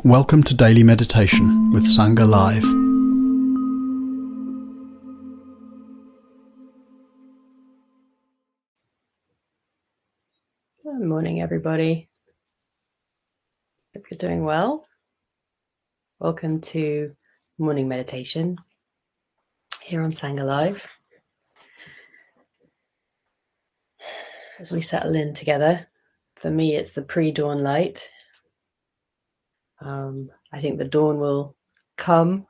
Welcome to Daily Meditation with Sangha Live. Good morning, everybody. Hope you're doing well. Welcome to morning meditation here on Sangha Live. As we settle in together, for me it's the pre-dawn light. I think the dawn will come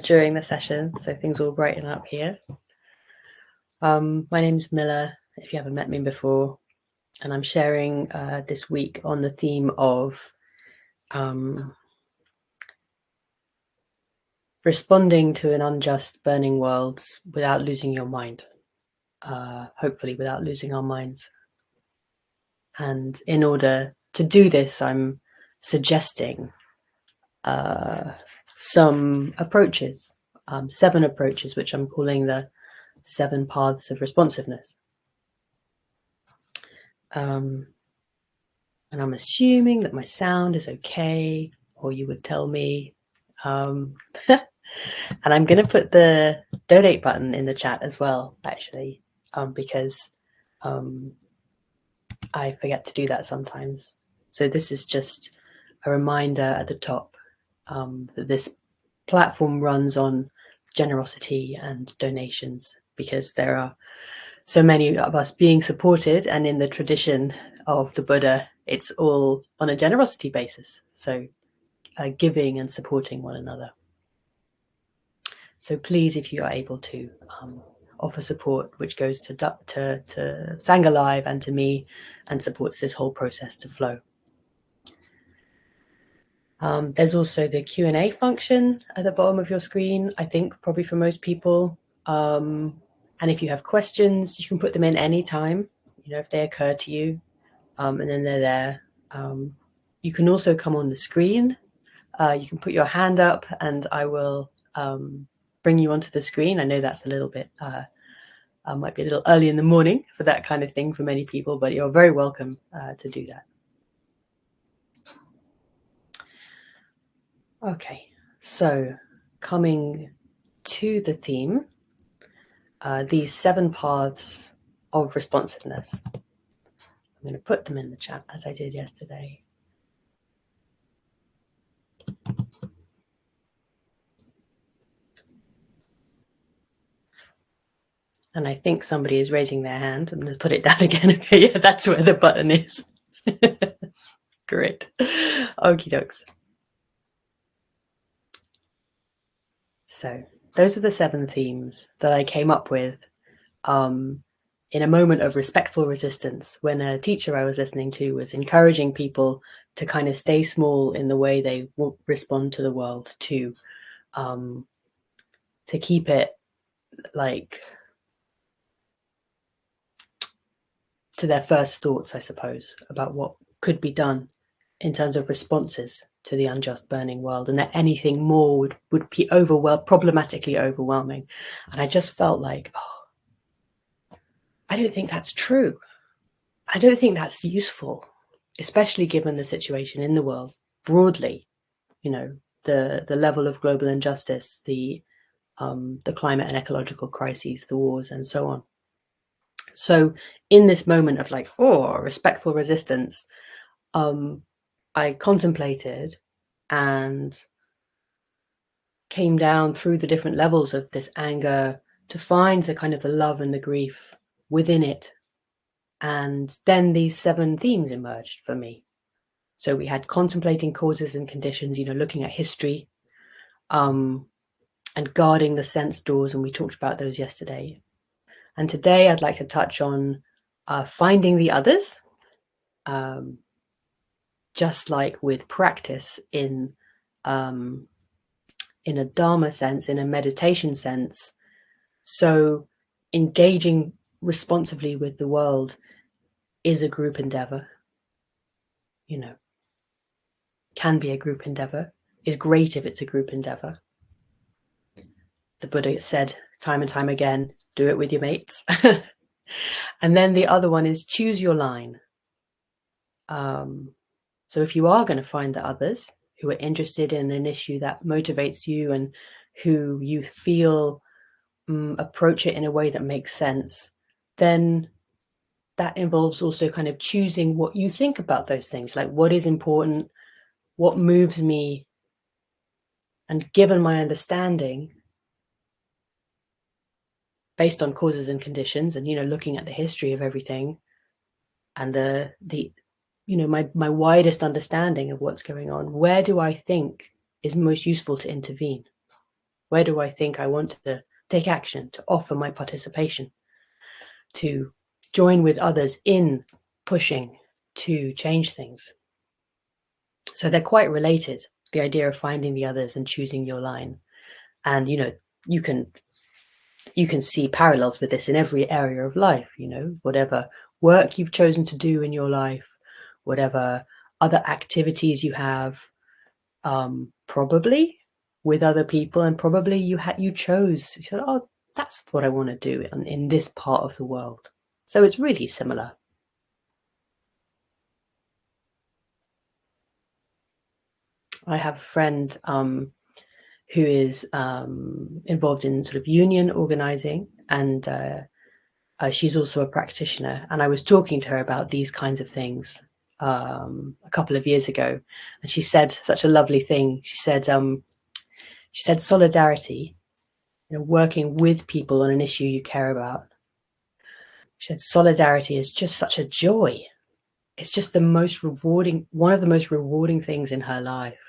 during the session, so things will brighten up here. My name's Milla, if you haven't met me before, and I'm sharing this week on the theme of responding to an unjust, burning world without losing your mind, hopefully without losing our minds. And in order to do this, I'm suggesting some approaches, 7 approaches, which I'm calling the 7 paths of responsiveness. And I'm assuming that my sound is okay, or you would tell me. And I'm going to put the donate button in the chat as well, actually, because I forget to do that sometimes. So this is just a reminder at the top that this platform runs on generosity and donations, because there are so many of us being supported, and in the tradition of the Buddha, it's all on a generosity basis. So giving and supporting one another. So please, if you are able to, offer support, which goes to Sangha Live and to me, and supports this whole process to flow. There's also the Q&A function at the bottom of your screen, I think probably for most people. And if you have questions, you can put them in any time, if they occur to you, and then they're there. You can also come on the screen. You can put your hand up and I will bring you onto the screen. I know that's a little bit, might be a little early in the morning for that kind of thing for many people, but you're very welcome to do that. Okay, so coming to the theme, these 7 paths of responsiveness. I'm going to put them in the chat as I did yesterday. And I think somebody is raising their hand. I'm going to put it down again. Okay, yeah, that's where the button is. Great. Okie dokes. So those are the 7 themes that I came up with in a moment of respectful resistance, when a teacher I was listening to was encouraging people to kind of stay small in the way they respond to the world, to keep it like to their first thoughts, I suppose, about what could be done in terms of responses to the unjust burning world, and that anything more would be problematically overwhelming. And I just felt like, I don't think that's true. I don't think that's useful, especially given the situation in the world broadly, the level of global injustice, the climate and ecological crises, the wars, and so on. So in this moment of respectful resistance, I contemplated and came down through the different levels of this anger to find the kind of the love and the grief within it. And then these 7 themes emerged for me. So we had contemplating causes and conditions, looking at history, and guarding the sense doors, and we talked about those yesterday. And today I'd like to touch on finding the others, just like with practice in a dharma sense, in a meditation sense. So engaging responsibly with the world is a group endeavor, can be a group endeavor, is great if it's a group endeavor. The Buddha said time and time again, do it with your mates. And then the other one is choose your line. So if you are going to find the others who are interested in an issue that motivates you and who you feel approach it in a way that makes sense, then that involves also kind of choosing what you think about those things, like what is important, what moves me, and given my understanding based on causes and conditions, and looking at the history of everything and the my widest understanding of what's going on, where do I think is most useful to intervene? Where do I think I want to take action, to offer my participation, to join with others in pushing to change things? So they're quite related, the idea of finding the others and choosing your line. And you can see parallels with this in every area of life, whatever work you've chosen to do in your life, whatever other activities you have, probably with other people, and probably you chose, you said, oh, that's what I want to do in this part of the world. So it's really similar. I have a friend who is involved in sort of union organizing, and she's also a practitioner. And I was talking to her about these kinds of things a couple of years ago, and she said such a lovely thing. She said solidarity, working with people on an issue you care about. She said solidarity is just such a joy. It's just the most rewarding, one of the most rewarding things in her life.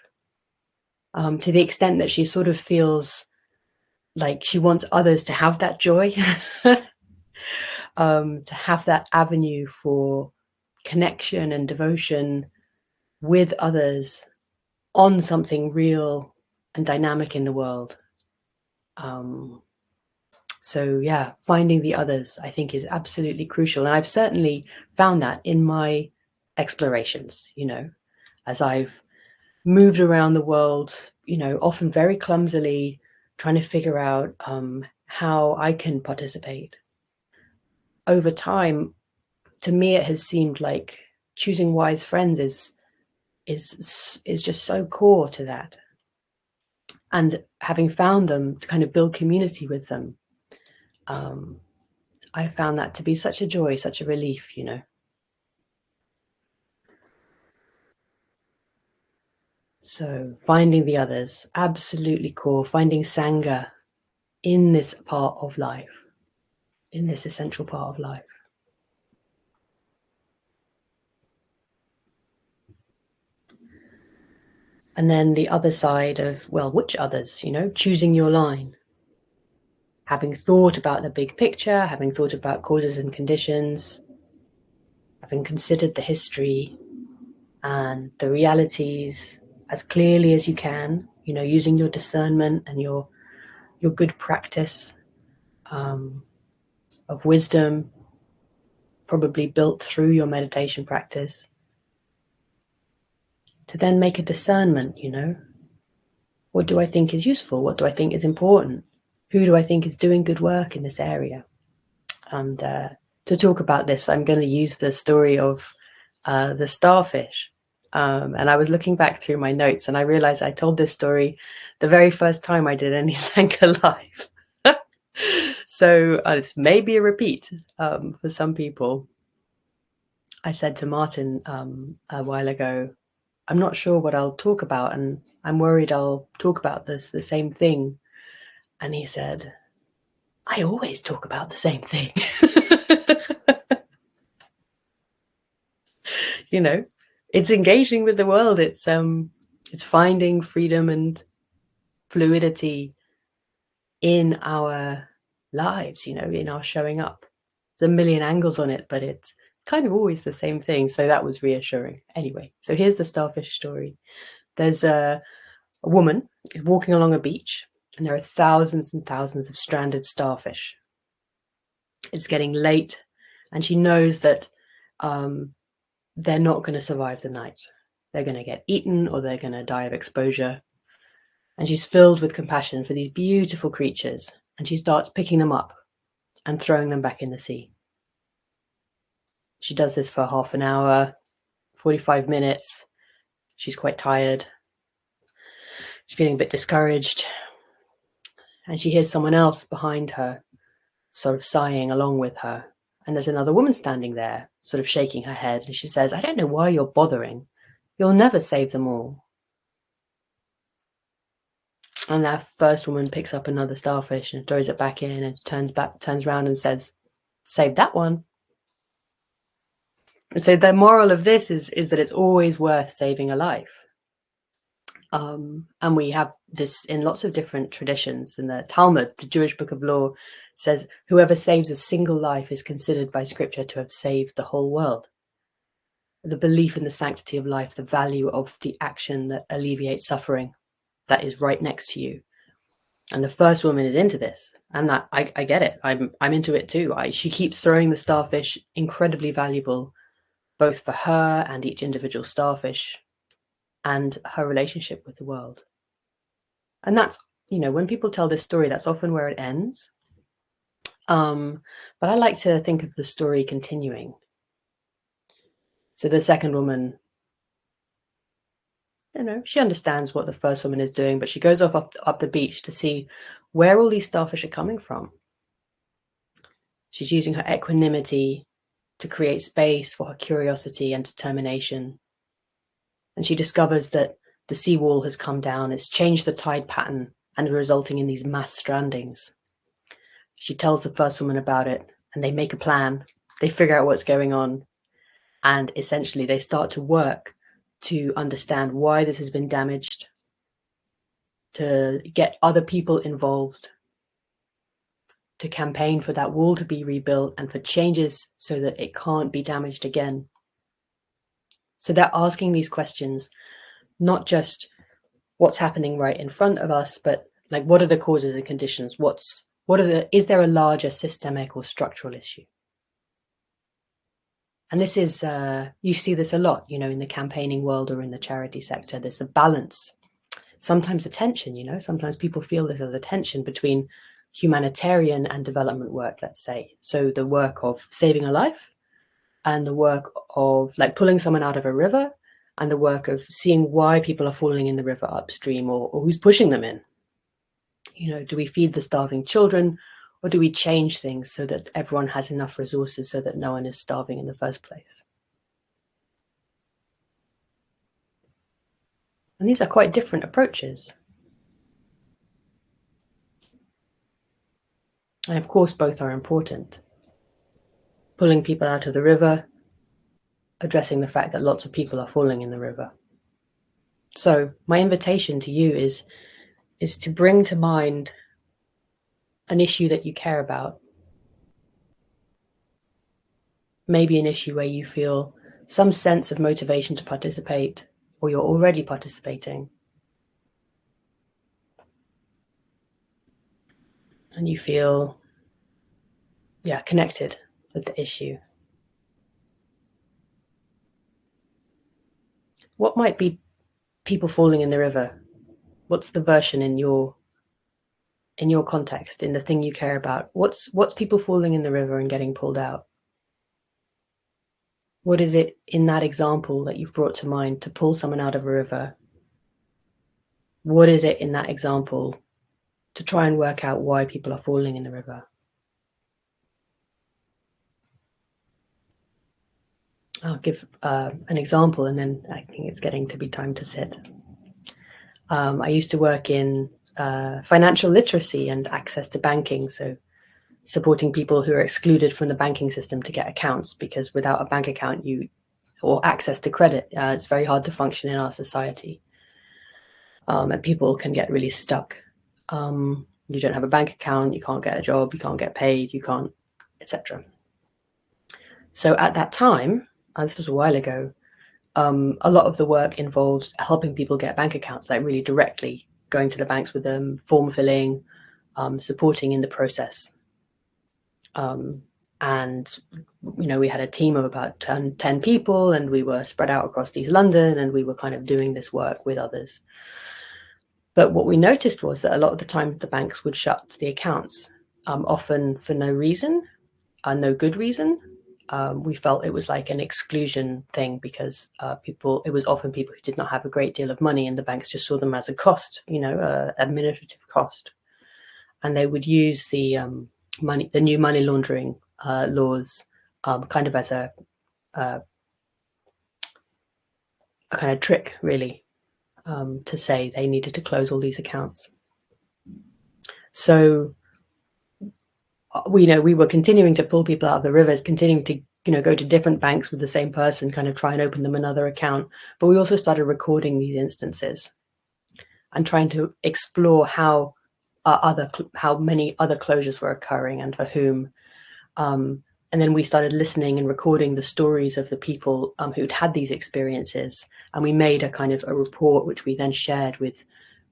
To the extent that she sort of feels like she wants others to have that joy, to have that avenue for connection and devotion with others on something real and dynamic in the world. So yeah, finding the others, I think, is absolutely crucial. And I've certainly found that in my explorations, as I've moved around the world, often very clumsily, trying to figure out how I can participate. Over time, to me, it has seemed like choosing wise friends is just so core to that. And having found them, to kind of build community with them, I found that to be such a joy, such a relief, So finding the others, absolutely core, finding Sangha in this part of life, in this essential part of life. And then the other side of, well, which others, choosing your line. Having thought about the big picture, having thought about causes and conditions, having considered the history and the realities as clearly as you can, using your discernment and your good practice of wisdom, probably built through your meditation practice, to then make a discernment, what do I think is useful? What do I think is important? Who do I think is doing good work in this area? And to talk about this, I'm going to use the story of the starfish. And I was looking back through my notes, and I realized I told this story the very first time I did any Sangha live. So it's maybe a repeat for some people. I said to Martin a while ago, I'm not sure what I'll talk about, and I'm worried I'll talk about the same thing. And he said, I always talk about the same thing. It's engaging with the world. It's finding freedom and fluidity in our lives, in our showing up. There's a million angles on it, but it's kind of always the same thing. So that was reassuring. Anyway, so here's the starfish story. There's a woman walking along a beach, and there are thousands and thousands of stranded starfish. It's getting late, and she knows that they're not going to survive the night. They're going to get eaten, or they're going to die of exposure. And she's filled with compassion for these beautiful creatures, and she starts picking them up and throwing them back in the sea. She does this for half an hour, 45 minutes, She's quite tired. She's feeling a bit discouraged. And she hears someone else behind her sort of sighing along with her. And there's another woman standing there, sort of shaking her head. And she says, I don't know why you're bothering. You'll never save them all. And that first woman picks up another starfish and throws it back in and turns around and says, save that one. And so the moral of this is that it's always worth saving a life. And we have this in lots of different traditions. In the Talmud, the Jewish book of law, says whoever saves a single life is considered by scripture to have saved the whole world. The belief in the sanctity of life, the value of the action that alleviates suffering, that is right next to you. And the first woman is into this, and that I get it. I'm into it too. She keeps throwing the starfish, incredibly valuable, both for her and each individual starfish, and her relationship with the world. And that's, when people tell this story, that's often where it ends. But I like to think of the story continuing. So the second woman, she understands what the first woman is doing, but she goes off up the beach to see where all these starfish are coming from. She's using her equanimity to create space for her curiosity and determination. And she discovers that the seawall has come down, it's changed the tide pattern and resulting in these mass strandings. She tells the first woman about it, and they make a plan. They figure out what's going on, and essentially they start to work to understand why this has been damaged, to get other people involved, to campaign for that wall to be rebuilt and for changes so that it can't be damaged again. So they're asking these questions, not just what's happening right in front of us, but like, what are the causes and conditions? Is there a larger systemic or structural issue? And this is, you see this a lot, in the campaigning world or in the charity sector. There's a balance, sometimes a tension, sometimes people feel this as a tension between humanitarian and development work, let's say. So the work of saving a life and the work of like pulling someone out of a river and the work of seeing why people are falling in the river upstream or who's pushing them in. Do we feed the starving children, or do we change things so that everyone has enough resources so that no one is starving in the first place? And these are quite different approaches. And of course, both are important. Pulling people out of the river, addressing the fact that lots of people are falling in the river. So my invitation to you is to bring to mind an issue that you care about. Maybe an issue where you feel some sense of motivation to participate, or you're already participating. And you feel, connected with the issue. What might be people falling in the river? What's the version in your context, in the thing you care about? What's people falling in the river and getting pulled out? What is it in that example that you've brought to mind to pull someone out of a river? What is it in that example to try and work out why people are falling in the river? I'll give an example, and then I think it's getting to be time to sit. I used to work in financial literacy and access to banking, so supporting people who are excluded from the banking system to get accounts, because without a bank account or access to credit, it's very hard to function in our society. And people can get really stuck. You don't have a bank account, you can't get a job, you can't get paid, you can't, etc. So at that time, this was a while ago, a lot of the work involved helping people get bank accounts, like really directly going to the banks with them, form filling, supporting in the process. And, we had a team of about 10 people, and we were spread out across East London, and we were kind of doing this work with others. But what we noticed was that a lot of the time the banks would shut the accounts, often for no reason, no good reason. we felt it was like an exclusion thing, because it was often people who did not have a great deal of money, and the banks just saw them as a cost, administrative cost. And they would use the new money laundering laws kind of as a kind of trick, really, to say they needed to close all these accounts. So we were continuing to pull people out of the rivers, continuing to go to different banks with the same person, kind of try and open them another account. But we also started recording these instances and trying to explore how many other closures were occurring and for whom. And then we started listening and recording the stories of the people who'd had these experiences, and we made a kind of a report which we then shared with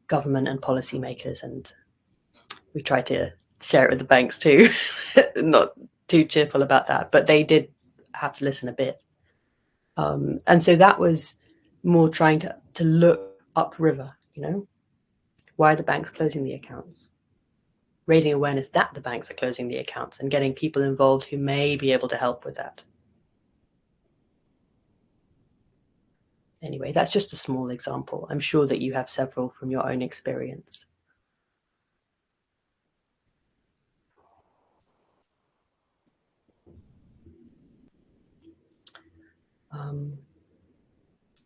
government and policymakers, and we tried to share it with the banks too. Not too cheerful about that, but they did have to listen a bit. And so that was more trying to look upriver, why are the banks closing the accounts? Raising awareness that the banks are closing the accounts and getting people involved who may be able to help with that. Anyway, that's just a small example. I'm sure that you have several from your own experience.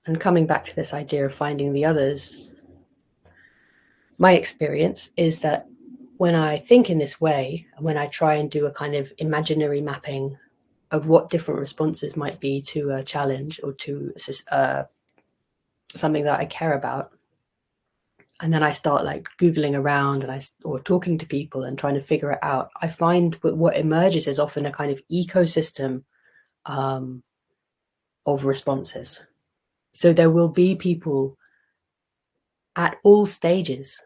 And coming back to this idea of finding the others, my experience is that when I think in this way, when I try and do a kind of imaginary mapping of what different responses might be to a challenge or to something that I care about, and then I start like Googling around or talking to people and trying to figure it out, I find what emerges is often a kind of ecosystem of responses. So there will be people at all stages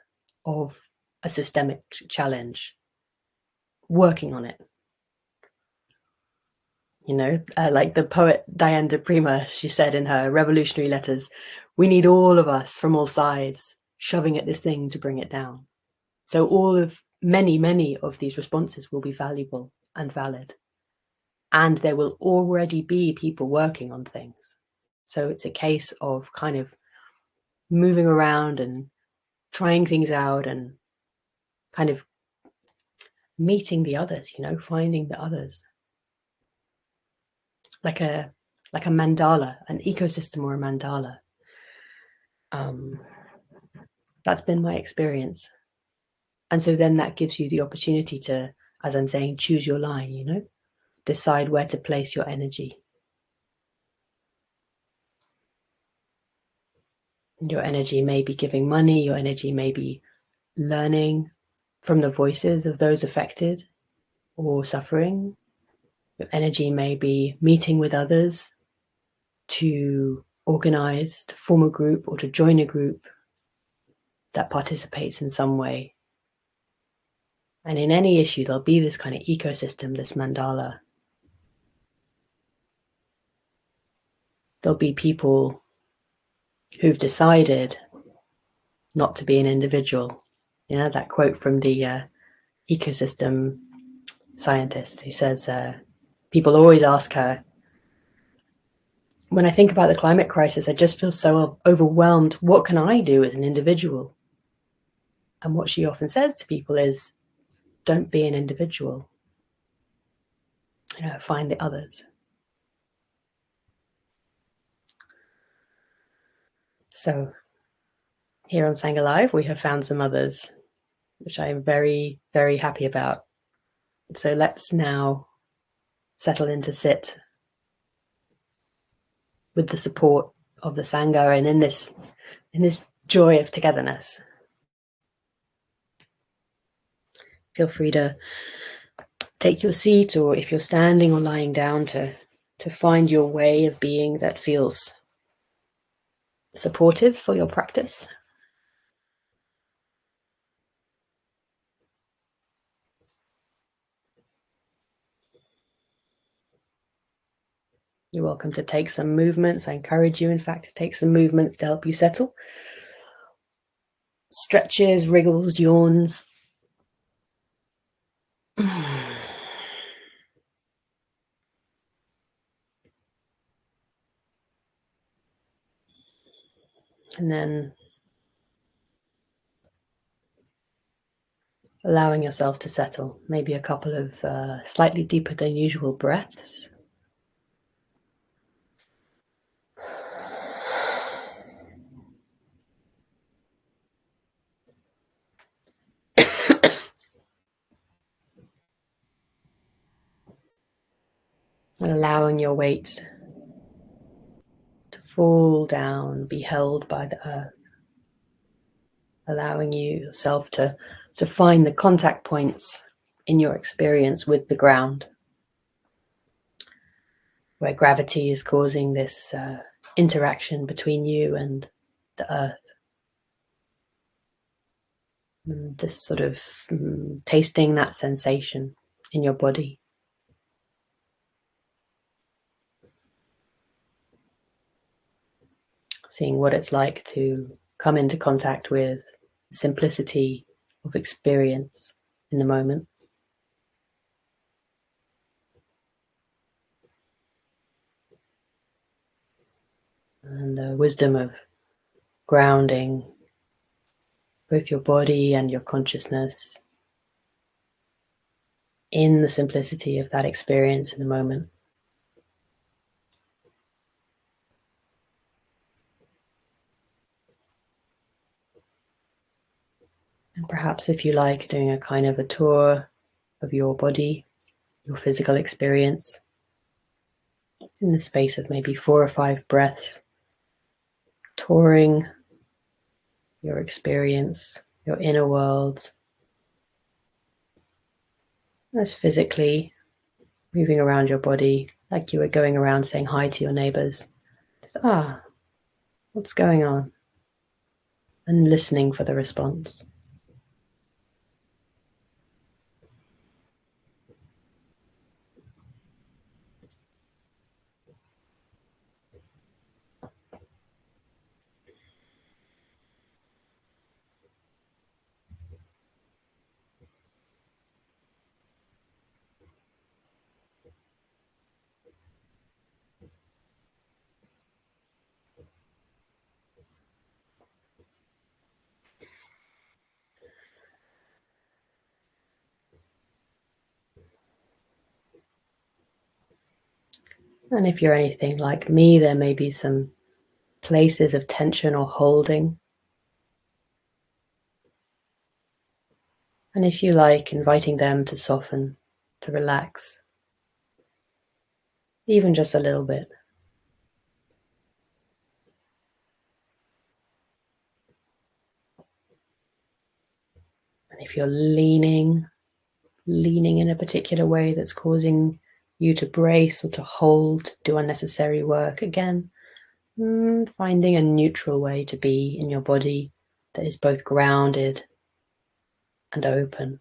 of a systemic challenge working on it. Like the poet Diane de Prima, she said in her revolutionary letters, we need all of us from all sides shoving at this thing to bring it down. So many of these responses will be valuable and valid. And there will already be people working on things. So it's a case of kind of moving around and trying things out and kind of meeting the others, finding the others. Like a mandala, an ecosystem or a mandala. That's been my experience. And so then that gives you the opportunity to, as I'm saying, choose your line, decide where to place your energy. Your energy may be giving money, your energy may be learning from the voices of those affected or suffering. Your energy may be meeting with others to organize, to form a group, or to join a group that participates in some way. And in any issue, there'll be this kind of ecosystem, this mandala. There'll be people who've decided not to be an individual. That quote from the ecosystem scientist who says, people always ask her, when I think about the climate crisis, I just feel so overwhelmed. What can I do as an individual? And what she often says to people is, don't be an individual. Find the others. So here on Sangha Live, we have found some others, which I am very, very happy about. So let's now settle into sit with the support of the Sangha and in this joy of togetherness. Feel free to take your seat, or if you're standing or lying down, to find your way of being that feels supportive for your practice. You're welcome to take some movements. I encourage you, in fact, to take some movements to help you settle. Stretches, wriggles, yawns. And then allowing yourself to settle, maybe a couple of slightly deeper than usual breaths. Allowing your weight to fall down, be held by the earth. Allowing yourself to find the contact points in your experience with the ground, where gravity is causing this interaction between you and the earth. And just sort of tasting that sensation in your body. Seeing what it's like to come into contact with the simplicity of experience in the moment. And the wisdom of grounding both your body and your consciousness in the simplicity of that experience in the moment. And perhaps, if you like, doing a kind of a tour of your body, your physical experience, in the space of maybe 4 or 5 breaths, touring your experience, your inner world, as physically moving around your body, like you were going around saying hi to your neighbors. Just, what's going on? And listening for the response. And if you're anything like me, there may be some places of tension or holding. And if you like, inviting them to soften, to relax, even just a little bit. And if you're leaning in a particular way that's causing you to brace or to hold, do unnecessary work, again, finding a neutral way to be in your body that is both grounded and open,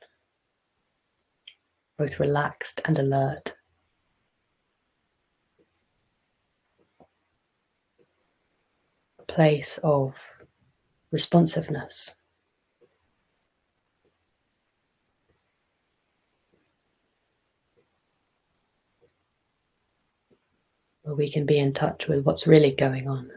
both relaxed and alert. A place of responsiveness. Where we can be in touch with what's really going on.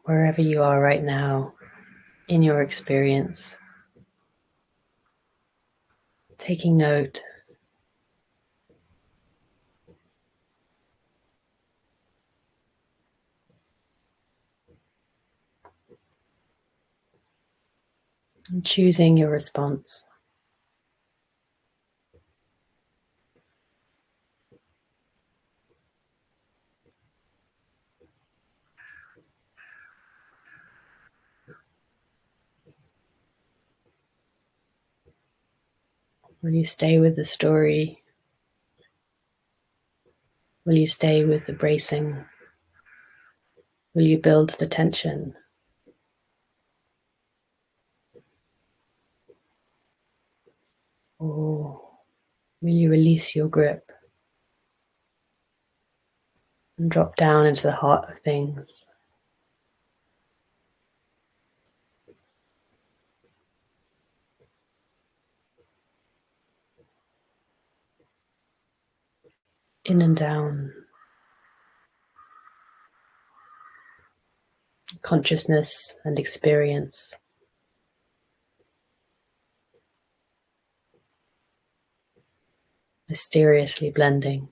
wherever you are right now in your experience, taking note and choosing your response. Will you stay with the story? Will you stay with the bracing? Will you build the tension? Or will you release your grip and drop down into the heart of things? In and down, consciousness and experience, mysteriously blending.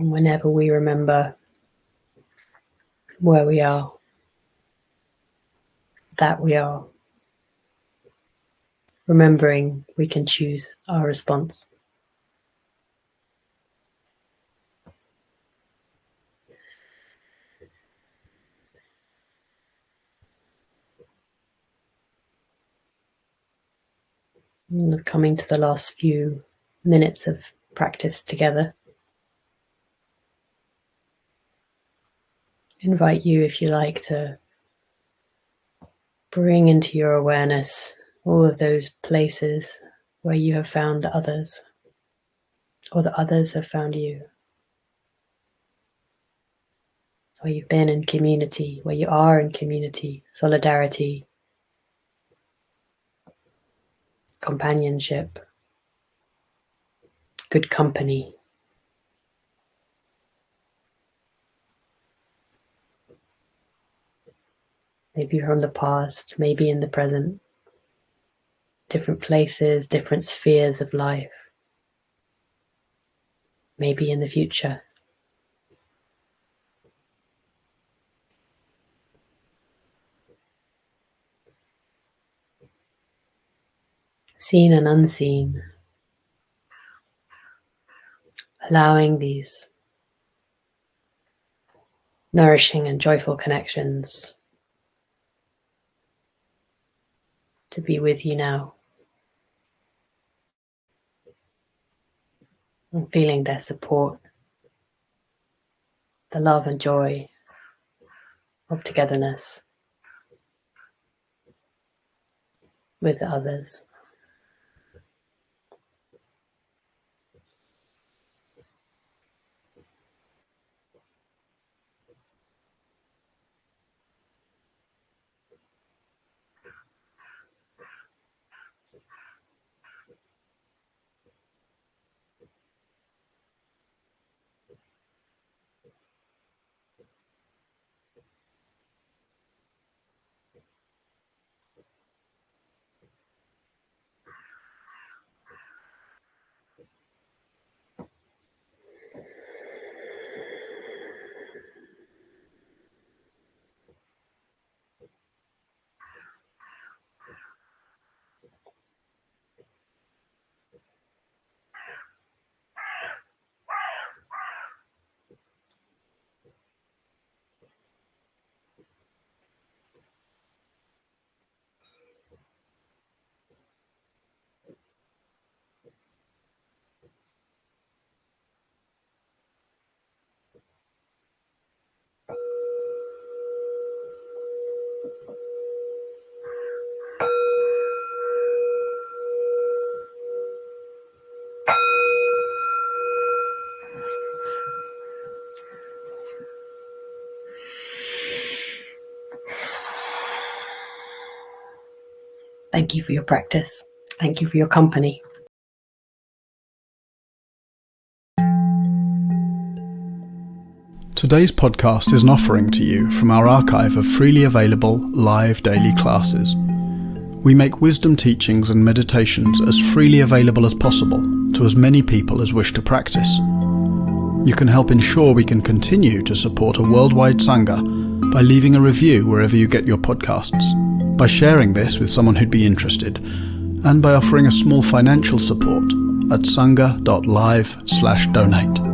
And whenever we remember where we are, that we are, remembering we can choose our response. And coming to the last few minutes of practice together, invite you, if you like, to bring into your awareness all of those places where you have found others, or that others have found you. Where you've been in community, where you are in community, solidarity, companionship, good company. Maybe from the past, maybe in the present. Different places, different spheres of life. Maybe in the future. Seen and unseen. Allowing these nourishing and joyful connections to be with you now. And feeling their support, the love and joy of togetherness with others. Thank you for your practice. Thank you for your company. Today's podcast is an offering to you from our archive of freely available live daily classes. We make wisdom teachings and meditations as freely available as possible to as many people as wish to practice. You can help ensure we can continue to support a worldwide Sangha by leaving a review wherever you get your podcasts, by sharing this with someone who'd be interested, and by offering a small financial support at sangha.live/donate.